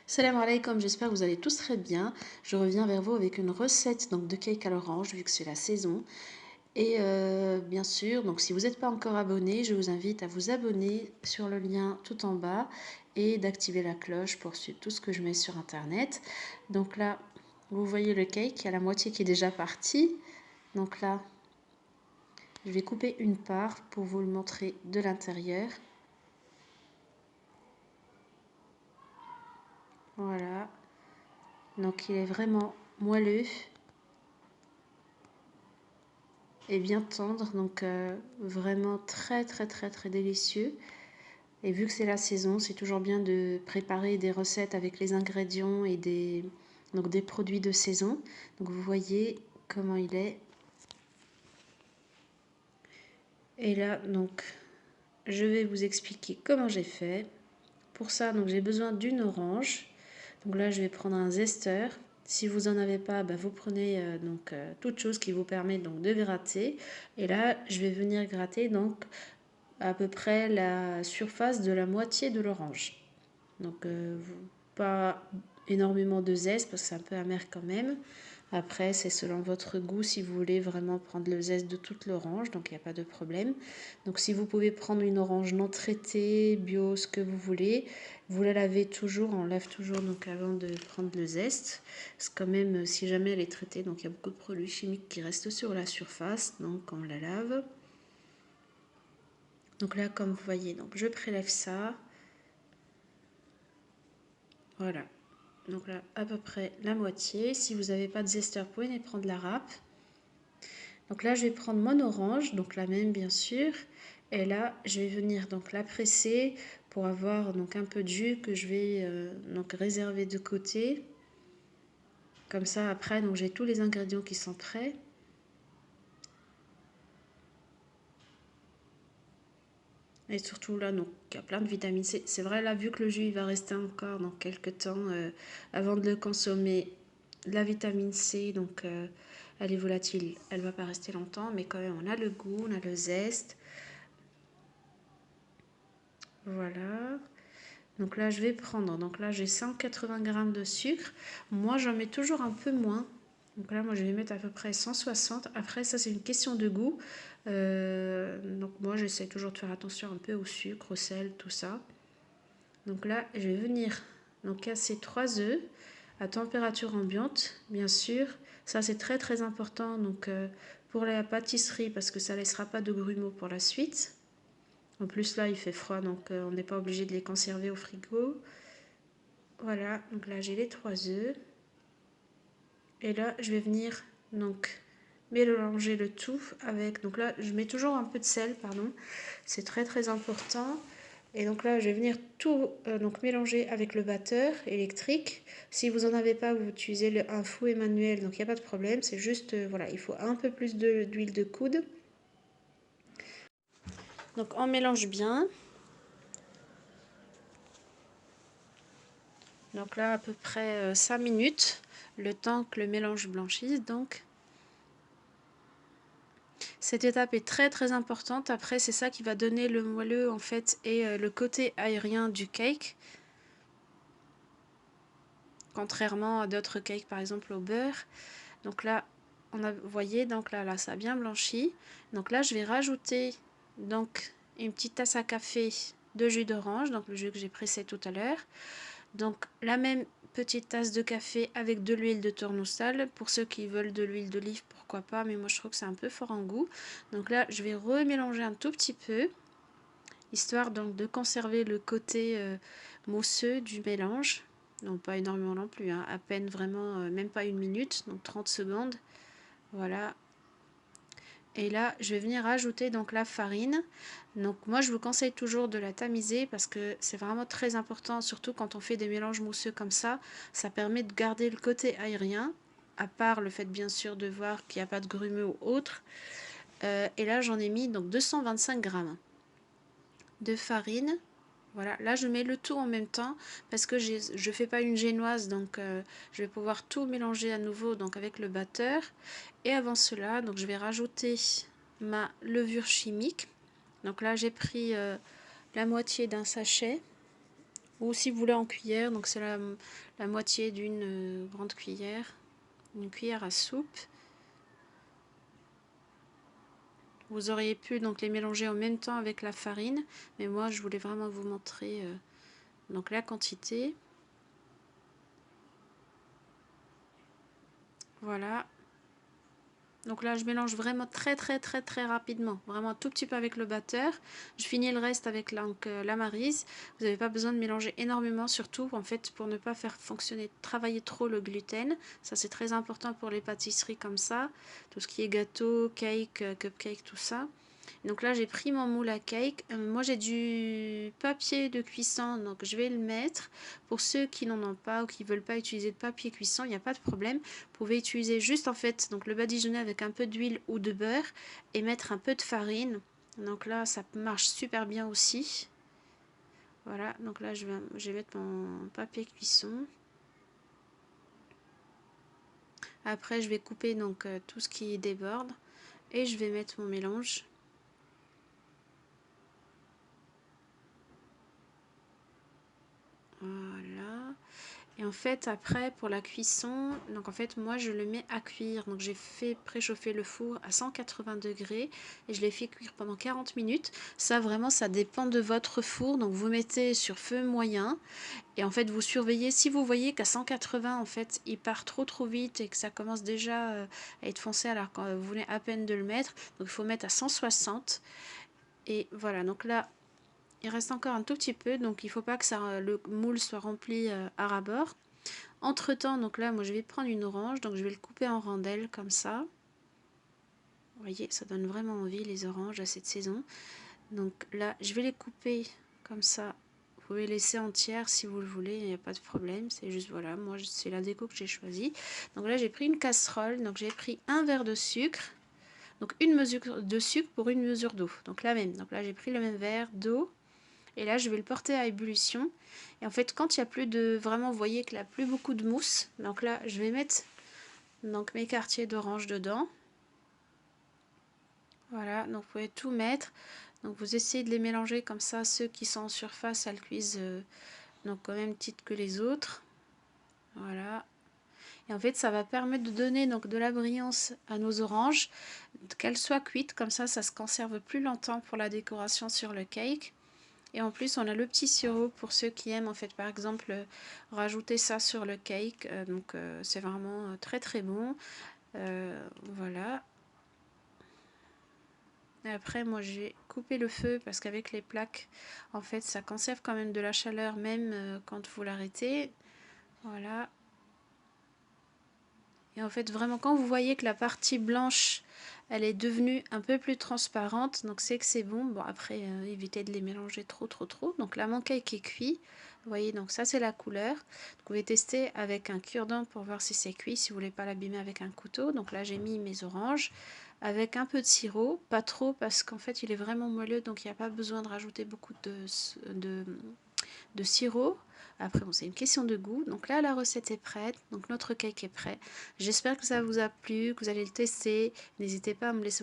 Salam alaikum, j'espère que vous allez tous très bien. Je reviens vers vous avec une recette de cake à l'orange vu que c'est la saison. Et bien sûr, donc si vous n'êtes pas encore abonné, je vous invite à vous abonner sur le lien tout en bas et d'activer la cloche pour suivre tout ce que je mets sur internet. Donc là, vous voyez le cake, il y a la moitié qui est déjà partie. Donc là, je vais couper une part pour vous le montrer de l'intérieur. Voilà. Donc il est vraiment moelleux et bien tendre, donc vraiment très délicieux. Et vu que c'est la saison, c'est toujours bien de préparer des recettes avec les ingrédients et des produits de saison. Donc vous voyez comment il est. Et là, donc, je vais vous expliquer comment j'ai fait. Pour ça, donc j'ai besoin d'une orange. Donc là, je vais prendre un zesteur. Si vous n'en avez pas, vous prenez toute chose qui vous permet de gratter. Et là, je vais venir gratter à peu près la surface de la moitié de l'orange. Donc pas énormément de zeste parce que c'est un peu amer quand même. Après, c'est selon votre goût si vous voulez vraiment prendre le zeste de toute l'orange, donc il n'y a pas de problème. Donc si vous pouvez prendre une orange non traitée, bio, ce que vous voulez, vous la lavez toujours, on lave toujours donc avant de prendre le zeste. Parce que quand même, si jamais elle est traitée, donc il y a beaucoup de produits chimiques qui restent sur la surface, donc on la lave. Donc là, comme vous voyez, donc je prélève ça. Voilà. Donc là, à peu près la moitié. Si vous n'avez pas de zesteur, vous pouvez prendre la râpe. Donc là, je vais prendre mon orange, donc la même bien sûr. Et là, je vais venir donc la presser pour avoir donc un peu de jus que je vais réserver de côté. Comme ça, après, donc j'ai tous les ingrédients qui sont prêts. Et surtout là, donc il y a plein de vitamine C. C'est vrai là, vu que le jus il va rester encore dans quelques temps avant de le consommer, la vitamine C, donc elle est volatile, elle va pas rester longtemps, mais quand même on a le goût, on a le zeste. Voilà. Donc là je vais prendre, donc là j'ai 180 g de sucre. Moi j'en mets toujours un peu moins. Donc là moi je vais mettre à peu près 160. Après ça c'est une question de goût. Donc moi j'essaie toujours de faire attention un peu au sucre, au sel, tout ça. Donc là je vais venir casser 3 œufs à température ambiante, bien sûr. Ça c'est très important pour la pâtisserie parce que ça ne laissera pas de grumeaux pour la suite. En plus là il fait froid donc on n'est pas obligé de les conserver au frigo. Voilà, donc là j'ai les 3 œufs. Et là je vais venir mélanger le tout avec, donc là je mets toujours un peu de sel, pardon, c'est très important. Et donc là je vais venir tout mélanger avec le batteur électrique. Si vous n'en avez pas, vous utilisez un fouet manuel, donc il n'y a pas de problème, c'est juste voilà, il faut un peu plus d'huile de coude. Donc on mélange bien. Donc là à peu près 5 minutes, le temps que le mélange blanchisse donc. Cette étape est très importante. Après, c'est ça qui va donner le moelleux en fait et le côté aérien du cake. Contrairement à d'autres cakes, par exemple au beurre. Donc là, vous voyez, donc là, ça a bien blanchi. Donc là, je vais rajouter une petite tasse à café de jus d'orange, donc le jus que j'ai pressé tout à l'heure. Donc la même petite tasse de café avec de l'huile de tournesol. Pour ceux qui veulent de l'huile d'olive, pourquoi pas, mais moi je trouve que c'est un peu fort en goût. Donc là, je vais remélanger un tout petit peu, histoire de conserver le côté mousseux du mélange. Non, pas énormément non plus, hein, à peine vraiment, même pas une minute, donc 30 secondes. Voilà. Et là, je vais venir ajouter la farine. Donc moi, je vous conseille toujours de la tamiser parce que c'est vraiment très important, surtout quand on fait des mélanges mousseux comme ça. Ça permet de garder le côté aérien, à part le fait bien sûr de voir qu'il n'y a pas de grumeaux ou autre. Et là, j'en ai mis 225 g de farine. Voilà, là je mets le tout en même temps parce que je fais pas une génoise, donc je vais pouvoir tout mélanger à nouveau avec le batteur. Et avant cela, je vais rajouter ma levure chimique. Donc là j'ai pris la moitié d'un sachet. Ou si vous voulez en cuillère, donc c'est la moitié d'une grande cuillère. Une cuillère à soupe. Vous auriez pu donc les mélanger en même temps avec la farine, mais moi je voulais vraiment vous montrer donc la quantité. Voilà. Donc là je mélange vraiment très rapidement, vraiment un tout petit peu avec le batteur. Je finis le reste avec la maryse. Vous n'avez pas besoin de mélanger énormément, surtout en fait pour ne pas faire travailler trop le gluten. Ça c'est très important pour les pâtisseries comme ça, tout ce qui est gâteau, cake, cupcake, tout ça. Donc là j'ai pris mon moule à cake. Moi j'ai du papier de cuisson, donc je vais le mettre. Pour ceux qui n'en ont pas ou qui ne veulent pas utiliser de papier cuisson, il n'y a pas de problème. Vous pouvez utiliser juste en fait donc le badigeonner avec un peu d'huile ou de beurre et mettre un peu de farine. Donc là ça marche super bien aussi. Voilà, donc là je vais mettre mon papier cuisson. Après je vais couper donc tout ce qui déborde et je vais mettre mon mélange. Voilà. Et en fait après pour la cuisson, donc en fait moi je le mets à cuire. Donc j'ai fait préchauffer le four à 180 degrés et je l'ai fait cuire pendant 40 minutes. Ça vraiment ça dépend de votre four. Donc vous mettez sur feu moyen et en fait vous surveillez. Si vous voyez qu'à 180 en fait il part trop vite et que ça commence déjà à être foncé alors que vous venez à peine de le mettre, donc il faut mettre à 160. Et voilà, donc là il reste encore un tout petit peu, donc il ne faut pas que le moule soit rempli à ras-bord. Entre temps, donc là, moi je vais prendre une orange, donc je vais le couper en rondelles comme ça. Vous voyez, ça donne vraiment envie les oranges à cette saison. Donc là, je vais les couper comme ça. Vous pouvez les laisser entières si vous le voulez, il n'y a pas de problème. C'est juste, voilà, moi c'est la déco que j'ai choisie. Donc là, j'ai pris une casserole, donc j'ai pris un verre de sucre. Donc une mesure de sucre pour une mesure d'eau. Donc la même. Donc là, j'ai pris le même verre d'eau. Et là, je vais le porter à ébullition. Et en fait, quand il n'y a plus de... Vraiment, vous voyez qu'il n'y a plus beaucoup de mousse. Donc là, je vais mettre donc, mes quartiers d'orange dedans. Voilà, donc vous pouvez tout mettre. Donc vous essayez de les mélanger comme ça. Ceux qui sont en surface, elles cuisent donc au même titre que les autres. Voilà. Et en fait, ça va permettre de donner donc de la brillance à nos oranges. Qu'elles soient cuites, comme ça se conserve plus longtemps pour la décoration sur le cake. Et en plus, on a le petit sirop pour ceux qui aiment, en fait, par exemple, rajouter ça sur le cake. Donc, c'est vraiment très bon. Voilà. Et après, moi, j'ai coupé le feu parce qu'avec les plaques, en fait, ça conserve quand même de la chaleur, même quand vous l'arrêtez. Voilà. Et en fait, vraiment, quand vous voyez que la partie blanche, elle est devenue un peu plus transparente, donc c'est que c'est bon. Bon, après, évitez de les mélanger trop. Donc là, mon cake est cuit. Vous voyez, donc ça, c'est la couleur. Vous pouvez tester avec un cure-dent pour voir si c'est cuit, si vous voulez pas l'abîmer avec un couteau. Donc là, j'ai mis mes oranges avec un peu de sirop, pas trop, parce qu'en fait, il est vraiment moelleux, donc il n'y a pas besoin de rajouter beaucoup de sirop. Après, bon, c'est une question de goût. Donc là, la recette est prête. Donc notre cake est prêt. J'espère que ça vous a plu, que vous allez le tester. N'hésitez pas à me laisser